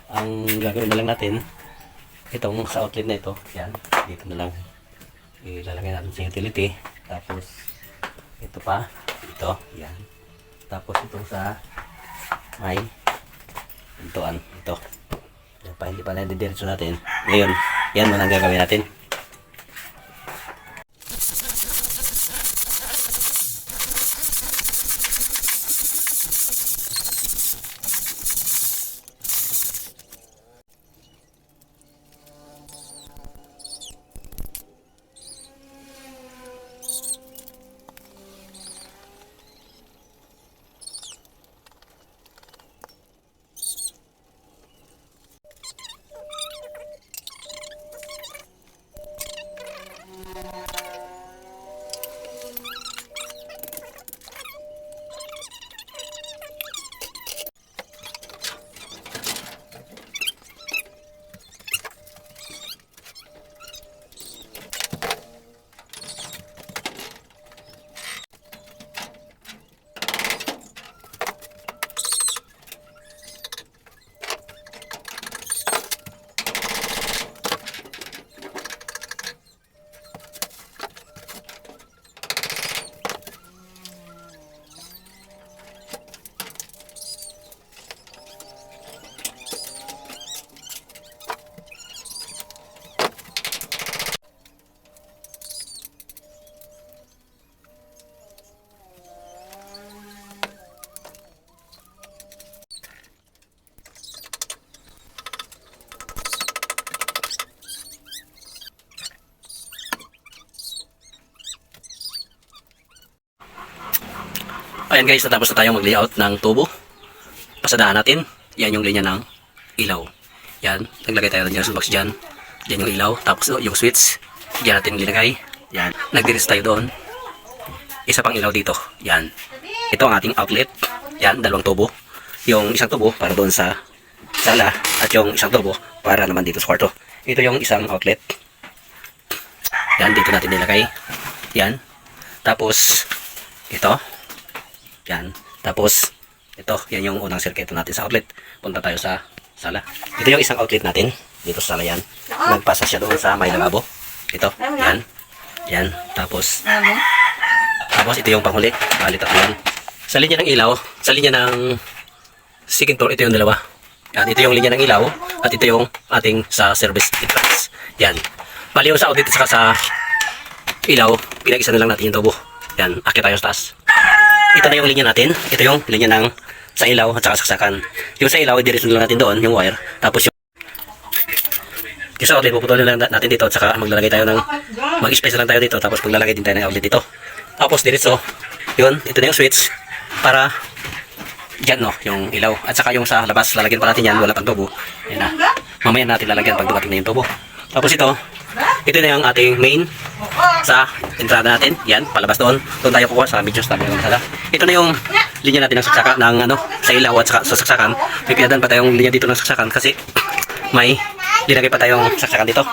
Ang gagawin na lang natin, itong sa outlet na ito, yan, dito na lang ilalagay natin sa utility. Tapos ito pa, ito, yan. Tapos itong sa may pintuan, ito. Yan pa, hindi pa na-diretso natin. Ngayon, yan muna ang gagawin natin. Ayan guys, natapos na tayong mag-layout ng tubo. Pasadaan natin. Yan yung linya ng ilaw. Yan, naglagay tayo ng junction box dyan. Yan yung ilaw. Tapos yung switch, dyan natin linagay. Yan, nagdiris tayo doon. Isa pang ilaw dito. Yan. Ito ang ating outlet. Yan, dalawang tubo. Yung isang tubo para doon sa sala. At yung isang tubo para naman dito sa kwarto. Ito yung isang outlet. Yan, dito natin nilagay. Yan. Tapos, ito. Yan. Tapos, ito, yan yung unang sirketo natin sa outlet. Punta tayo sa sala. Ito yung isang outlet natin. Dito sa sala yan. Nagpasa siya doon sa may lavabo. Ito, yan. Yan. Tapos ito yung panghuli. Balit ako yan. Sa linya ng ilaw, sa linya ng second floor, ito yung dalawa. Yan. Ito yung linya ng ilaw. At ito yung ating sa service entrance. Yan. Bali yung sa outlet saka sa ilaw, pinag-isa na lang natin yung tubo. Yan. Akit tayo sa taas. Ito na yung linya natin. Ito yung linya ng sa ilaw at saka saksakan. Yung sa ilaw, i-diretso lang natin doon, yung wire. Tapos yung sa outlet, puputulin lang natin dito at saka maglalagay tayo ng mag-space lang tayo dito. Tapos maglalagay din tayo ng outlet dito. Tapos diretso, yun, ito na yung switch para dyan, no, yung ilaw. At saka yung sa labas, lalagyan pa natin yan, wala pang tubo. Yan na. Mamaya natin lalagyan pag dumating na yung tubo. Tapos ito na yung ating main sa entrada natin. Yan, palabas doon. Doon tayo kukuha sa medyo stable ng sala. Ito na yung linya natin ng saksakan ng sa ilaw at sa saksakan. May pinadan pa tayong linya dito ng saksakan kasi may linagay pa tayong saksakan dito.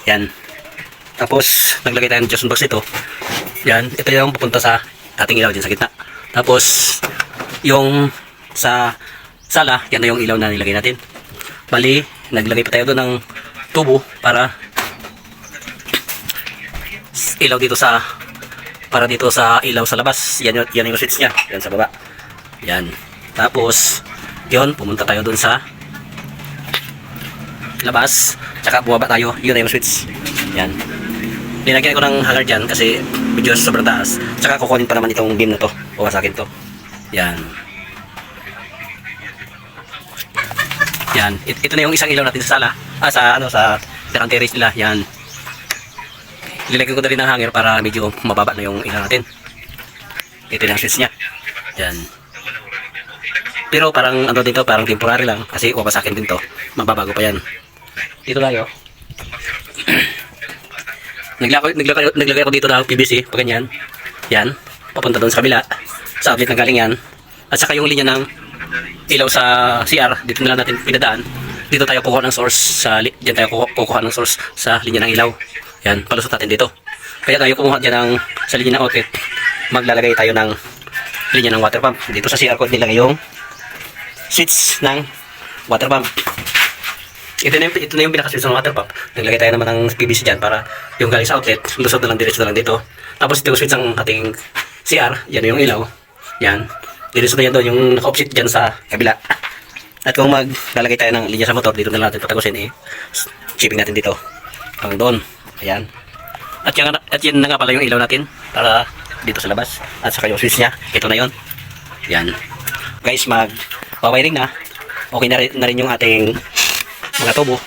Yan. Tapos naglagay tayo ng junction box dito. Yan, ito yung pupunta sa ating ilaw dyan sa gitna. Tapos yung sa sala, yan na yung ilaw na nilagay natin. Bali, naglagay pa tayo doon ng tubo para ilaw dito sa dito sa ilaw sa labas. Yan yung switch niya. Yan sa baba. Yan. Tapos yun, pumunta tayo dun sa labas. Tsaka buwaba tayo. Yun na yung switch. Yan. Linagyan ko ng hanger dyan kasi medyo sobrang taas. Tsaka kukunin pa naman itong beam na to. Wawasakin to. Yan. Yan. Ito na yung isang ilaw natin sa sala. Sa terrace nila. Yan. Lilagyan ko na rin ng hanger para medyo mababa na yung ilaw natin. Ito na yung switch niya. Yan. Pero parang dito, parang temporary lang kasi wawasakin din to. Mababago pa yan. Dito tayo. Naglagay ko dito ng PVC, pa ganyan. Yan. Papunta doon sa kabila. Sa outlet na galing yan. At saka yung linya ng ilaw sa CR, dito na lang natin pinadaan. Dito tayo kukuha ng source diyan tayo kukuha ng source sa linya ng ilaw. Yan, palusot natin dito. Kaya tayo kumuha dyan sa linya ng outlet. Maglalagay tayo ng linya ng water pump. Dito sa CR code nila yung switch ng water pump. Ito na yung pinaka-switch ng water pump. Naglagay tayo naman ng PVC dyan para yung galing sa outlet, lusot na lang, diretso na lang dito. Tapos ito yung switch ng ating CR. Yan yung ilaw. Yan. Diretso na yan doon yung naka-offset dyan sa kabila. At kung maglalagay tayo ng linya sa motor, dito na lang natin patagusin shipping natin dito. Hanggang doon. Ayan. At yan na nga pala yung ilaw natin para dito sa labas. At saka yung switch niya. Ito na yon. Yan. Guys, mag-wiring na. Okay na rin yung ating mga tubo.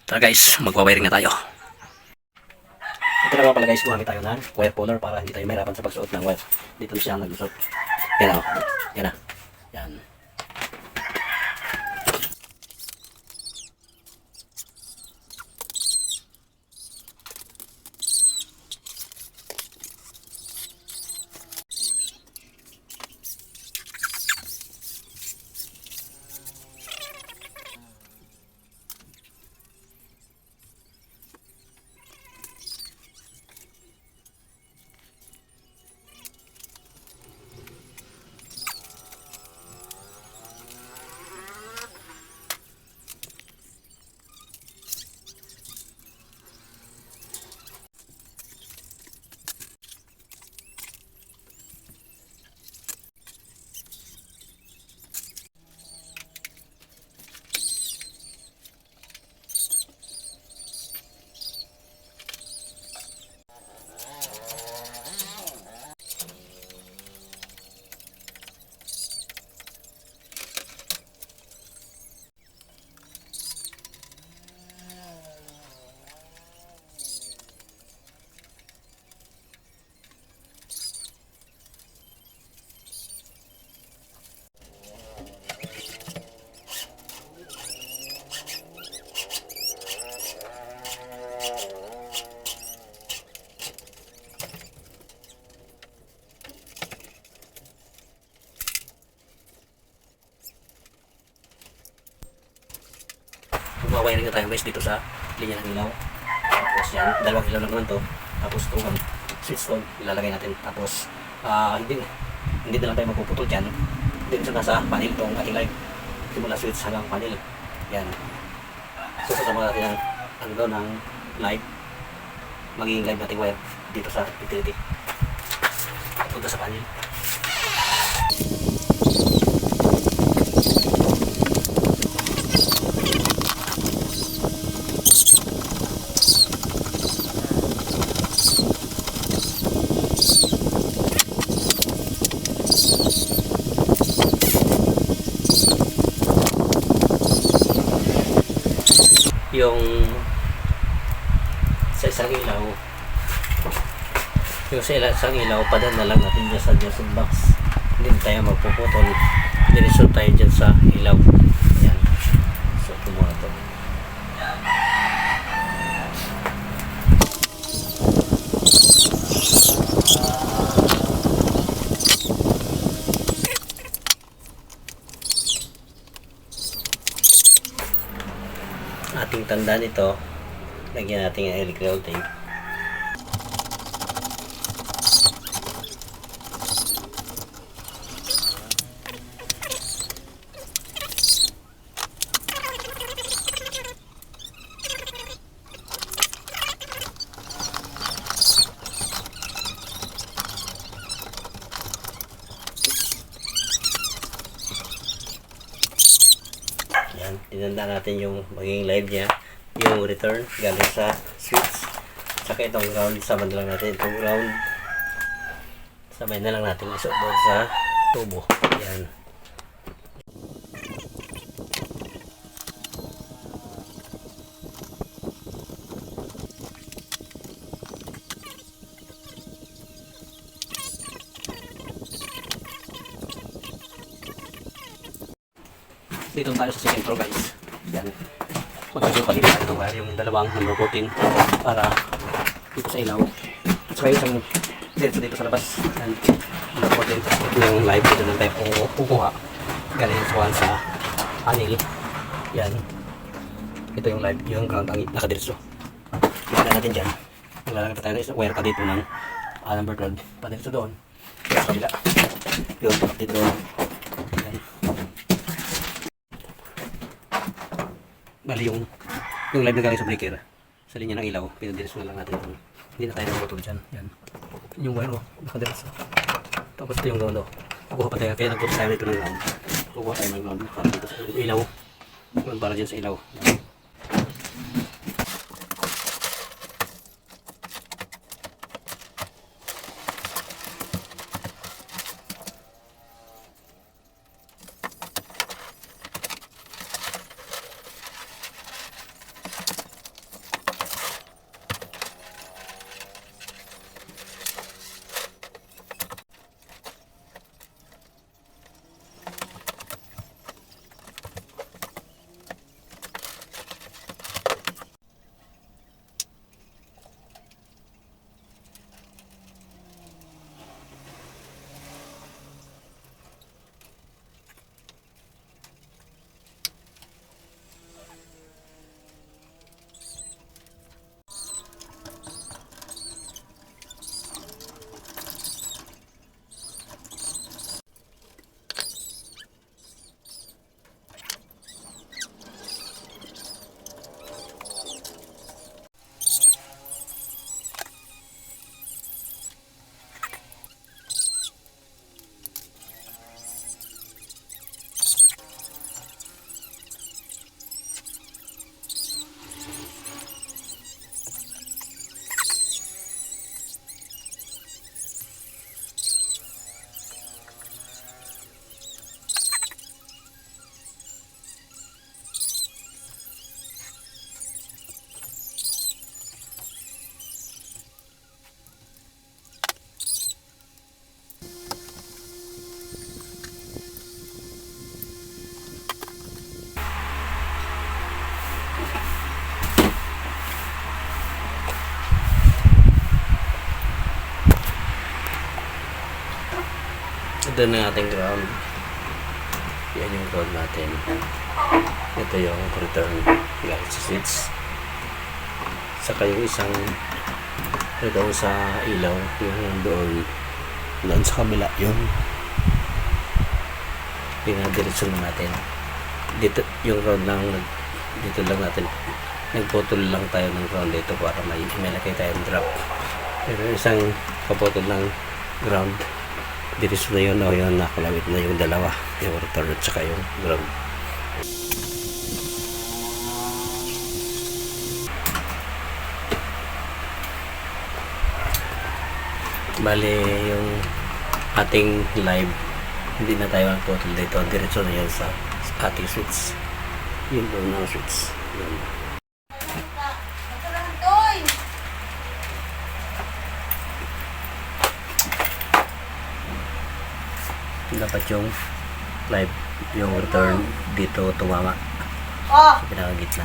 Tara guys, magwa-wiring na tayo. Ito na nga pala guys, gumamit tayo ng wire puller para hindi tayo mahirapan sa pagsuot ng wire. Dito na siya naglusot. Yan o. Yan na. Yan. Magwa-wiring na tayo guys dito sa linya ng ilaw. Tapos yan, dalawang ilaw lang naman to. Tapos itong switch on, ilalagay natin. Tapos hindi na lang tayo magpuputol dyan. Dito sa nasa panel itong ating light. Simula switch hanggang panel. Yan. So sasama natin ang ng light. Magiging live natin wire dito sa utility. Punta sa panel. Yung sa isang ilaw padaan na lang natin dyan sa junction box, hindi tayo magpuputol, diretso tayo dyan sa ilaw. Ayan, so ito muna to. Ating tandaan ito, lagyan natin ang electrical tape. Tinanda natin yung magiging live niya, yung return galing sa switch, saka itong ground sabay na lang natin, itong ground sabay na lang natin isot doon sa tubo. Yan. Dito tayo sa second floor guys. Yan. Magkasukat dito tayo ng wire, yung dalawang number 14 para dito sa ilaw. At saka yung isang dito sa labas. Yan. Number 14. Ito yung live dito na tayo kukuha. Galing sa panel. Yan. Ito yung live, yung ground ang nakadiretso. Ito natin dyan. Maglalagay pa tayo ng wire pa dito ng number 12. Padiretso doon. Sa kabila. Yun, dito doon. Yan. Bali yung Yung live na galing sa breaker, sa linya ng ilaw, pinadiretso na lang natin ito. Hindi na tayo nagputol dyan. Yan. Yung wire o, nakadiretso. Tapos ito yung ground o. Kukuha pa tayo, kaya nagputol tayo dito ng ground. Kukuha tayo ng ground para dito sa ilaw. Ground para dyan sa ilaw. Ito na ating ground. Yan yung ground natin. Ito yung return light switch. Saka yung isang doon sa ilaw, yung doon sa kabila, yung pinadiretso na natin. Dito yung ground lang, dito lang natin nagputol lang tayo ng ground dito para may lagay tayong drop. Pero isang kaputol ng ground diretso na yun, o yun, nakalawit na yung dalawa, yung return at saka yung ground. Bali yung ating live, hindi na tayo magputol dito, diretso na yun sa ating switch, yun doon ang switch yun. Dapat yung live, yung return dito tumama sa pinakagitna,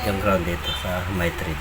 yung ground dito sa my thread.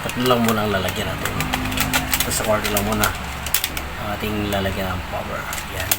tatlo lang muna ang lalagyan natin. Tapos sa kwarto lang muna ang ating lalagyan ng power. Yan.